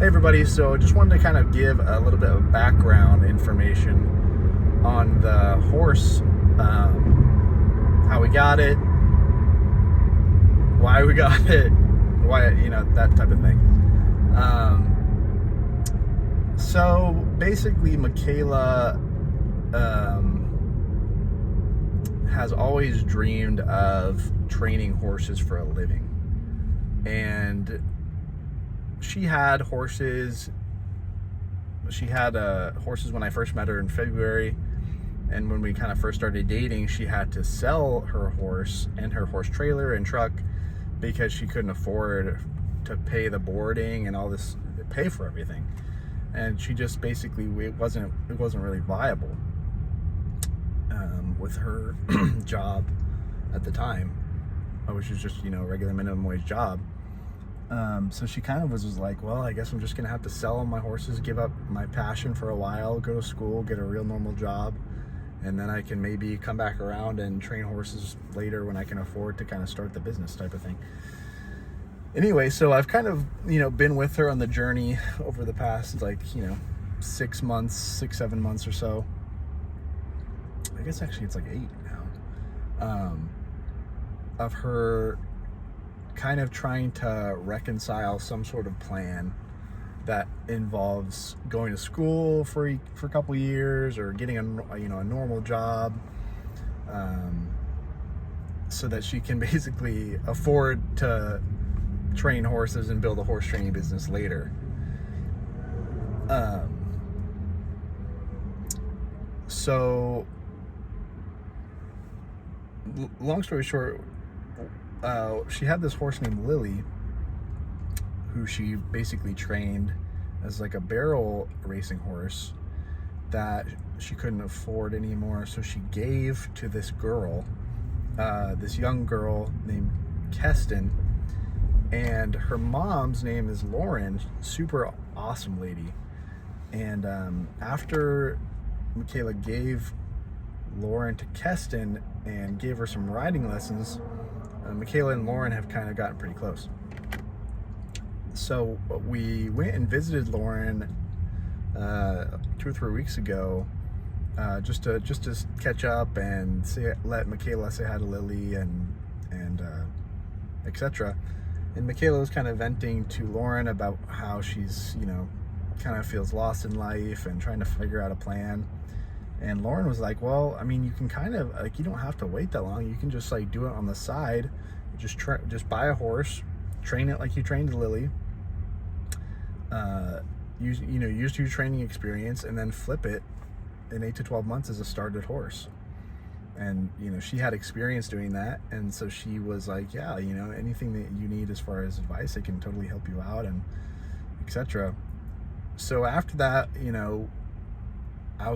Hey everybody, so just wanted to kind of give a little bit of background information on the horse, how we got it, why we got it, why, that type of thing. So basically Michaela has always dreamed of training horses for a living. And she had horses. She had horses when I first met her in February, and when we kind of first started dating, she had to sell her horse and her horse trailer and truck because she couldn't afford to pay the boarding and all this, pay for everything. And she just basically, it wasn't really viable with her job at the time, which was just regular minimum wage job. So she kind of was like, well, I guess I'm just gonna have to sell my horses, give up my passion for a while, go to school, get a real normal job, and then I can maybe come back around and train horses later when I can afford to kind of start the business type of thing. Anyway, so I've kind of been with her on the journey over the past 6 months, 7 months or so. I guess actually it's like 8 now, of her kind of trying to reconcile some sort of plan that involves going to school for a couple years or getting a normal job, so that she can basically afford to train horses and build a horse training business later. So long story short, she had this horse named Lily, who she basically trained as like a barrel racing horse that she couldn't afford anymore. So she gave to this girl, this young girl named Keston, and her mom's name is Lauren, super awesome lady. And after Michaela gave Lauren to Keston and gave her some riding lessons, Michaela and Lauren have kind of gotten pretty close. So we went and visited Lauren 2 or 3 weeks ago, just to catch up and let Michaela say hi to Lily and etc. And Michaela was kind of venting to Lauren about how she's kind of feels lost in life and trying to figure out a plan. And Lauren was like, well, I mean, you can kind of you don't have to wait that long. You can just do it on the side. Just buy a horse, train it like you trained Lily. Use your training experience, and then flip it in 8 to 12 months as a started horse. And she had experience doing that, and so she was like, yeah, anything that you need as far as advice, I can totally help you out, and etc. So after that, I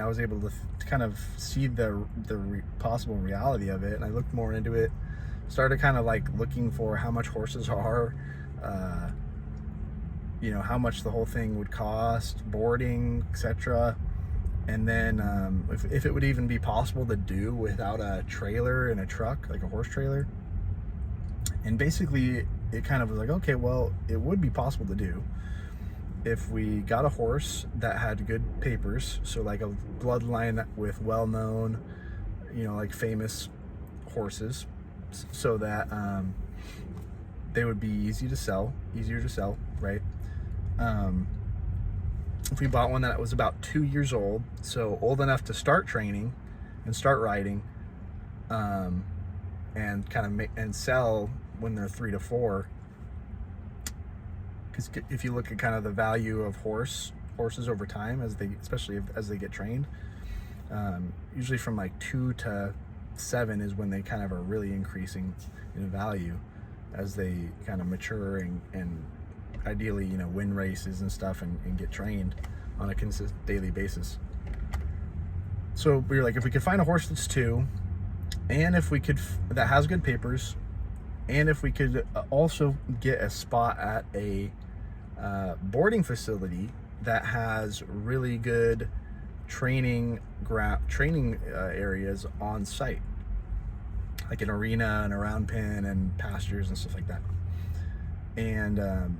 was able to kind of see the possible reality of it, and I looked more into it, started kind of looking for how much horses are, how much the whole thing would cost, boarding, etc. And then if it would even be possible to do without a trailer and a truck, like a horse trailer. And basically it kind of was like, okay, well, it would be possible to do if we got a horse that had good papers, so like a bloodline with well-known, famous horses, so that they would be easier to sell, right? If we bought one that was about 2 years old, so old enough to start training and start riding, and kind of and sell when they're 3 to 4. Because if you look at kind of the value of horses over time, especially as they get trained, usually from 2 to 7 is when they kind of are really increasing in value as they kind of mature and ideally win races and stuff and get trained on a consistent daily basis. So we were like, if we could find a horse that's 2, and if we could that has good papers, and if we could also get a spot at a boarding facility that has really good training areas on site, like an arena and a round pen and pastures and stuff like that. And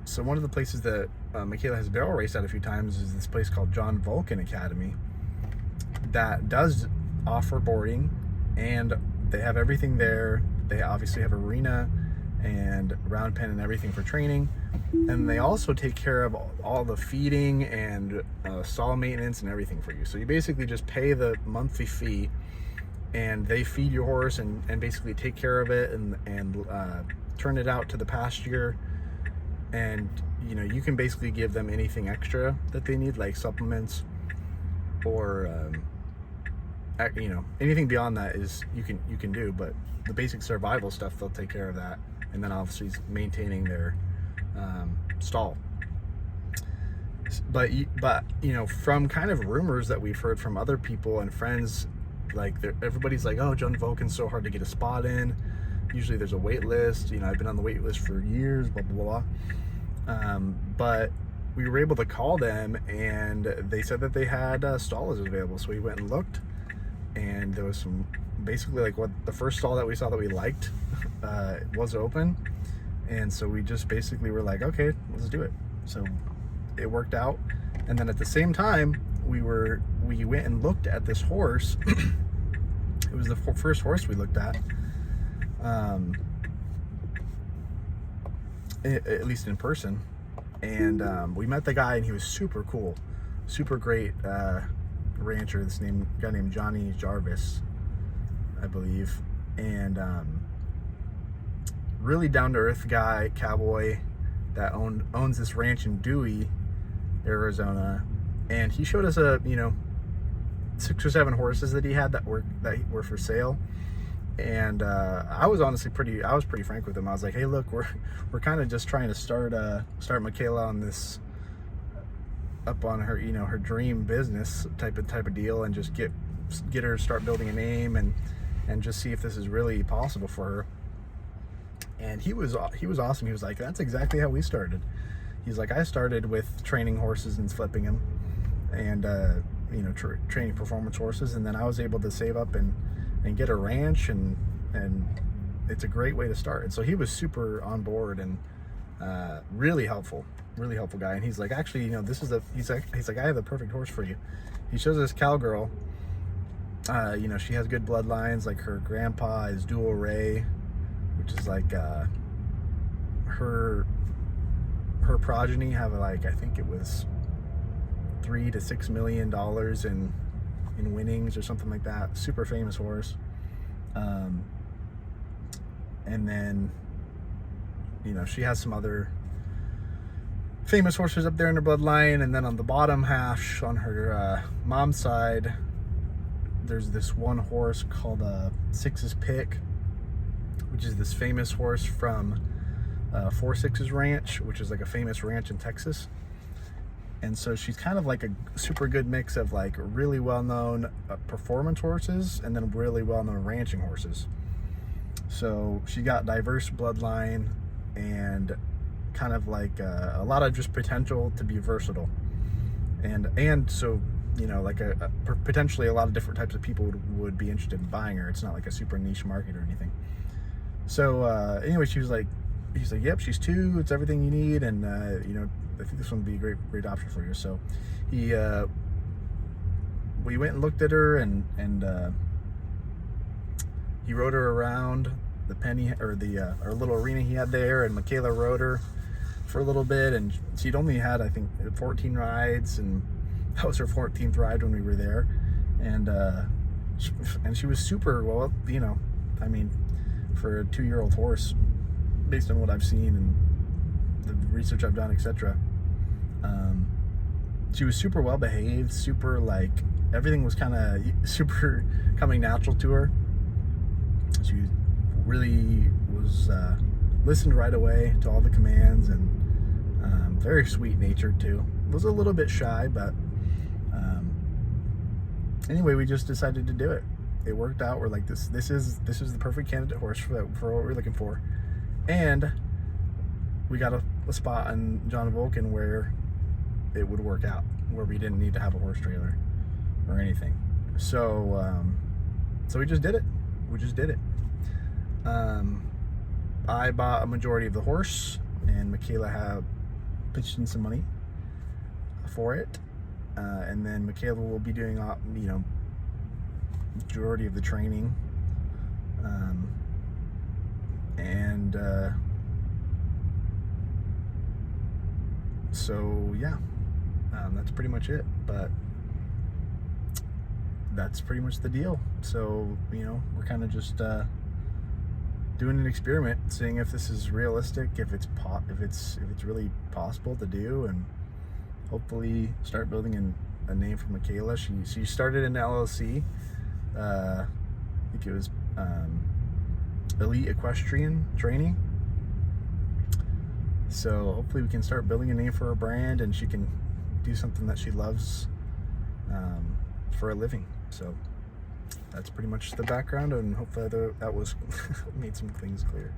So one of the places that Michaela has barrel raced at a few times is this place called John Vulcan Academy that does offer boarding, and they have everything there. They obviously have arena and round pen and everything for training, and they also take care of all the feeding and stall maintenance and everything for you. So you basically just pay the monthly fee, and they feed your horse and basically take care of it and turn it out to the pasture. And you know, you can basically give them anything extra that they need, like supplements or you know, anything beyond that is you can do. But the basic survival stuff, they'll take care of that. And then obviously maintaining their stall. But you know, from kind of rumors that we've heard from other people and friends, like everybody's like, oh, John Vulcan's so hard to get a spot in. Usually there's a wait list. You know, I've been on the wait list for years, blah blah blah. But we were able to call them, and they said that they had stalls available. So we went and looked, and there was some, basically like what the first stall that we saw that we liked was open. And so we just basically were like, okay, let's do it. So it worked out. And then at the same time, we went and looked at this horse. It was the first horse we looked at, at least in person. And we met the guy, and he was super cool, super great rancher. This guy named Johnny Jarvis, I believe. And really down-to-earth guy, cowboy, that owns this ranch in Dewey, Arizona. And he showed us you know, 6 or 7 horses that he had that were for sale. And I was honestly pretty frank with him. I was like, hey, look, we're kind of just trying to start Michaela on this, up on her, you know, her dream business type of deal, and just get her to start building a name and just see if this is really possible for her. And he was awesome. He was like, that's exactly how we started. He's like, I started with training horses and flipping them, and you know, training performance horses, and then I was able to save up and get a ranch, and it's a great way to start. And so he was super on board and really helpful guy. And he's like, actually, you know, he's like, I have the perfect horse for you. He shows us cowgirl. You know, she has good bloodlines. Like her grandpa is dual ray, which is like her progeny have, like, I think it was $3 to $6 million in winnings or something like that. Super famous horse. And then, you know, she has some other famous horses up there in her bloodline. And then on the bottom half, on her mom's side, there's this one horse called Six's Pick, which is this famous horse from 4-6's ranch, which is like a famous ranch in Texas. And so she's kind of like a super good mix of like really well-known performance horses and then really well-known ranching horses. So she got diverse bloodline and kind of like a lot of just potential to be versatile. And so, you know, like potentially a lot of different types of people would be interested in buying her. It's not like a super niche market or anything. So anyway, he's like, yep, she's 2. It's everything you need. And, you know, I think this one would be a great option for you. So we went and looked at her, and he rode her around the penny, or the our little arena he had there, and Michaela rode her for a little bit, and she'd only had, I think, 14 rides, and that was her 14th ride when we were there. And she was super well, you know, I mean, for a 2-year-old horse, based on what I've seen and the research I've done, etc. She was super well behaved, super, like, everything was kind of super coming natural to her. She really was listened right away to all the commands, and very sweet natured too. Was a little bit shy, but anyway, we just decided to do it. It worked out. We're like, this is the perfect candidate horse for what we're looking for. And we got a spot on John Vulcan where it would work out, where we didn't need to have a horse trailer or anything. So so we just did it. I bought a majority of the horse, and Michaela pitched in some money for it, and then Michaela will be doing, majority of the training, and so yeah, that's pretty much it. But that's pretty much the deal. So we're kind of just doing an experiment, seeing if this is realistic, if it's really possible to do, and hopefully start building a name for Michaela. She started an LLC. I think it was Elite Equestrian Training. So hopefully we can start building a name for her brand, and she can do something that she loves for a living. So that's pretty much the background, and hopefully that was made some things clear.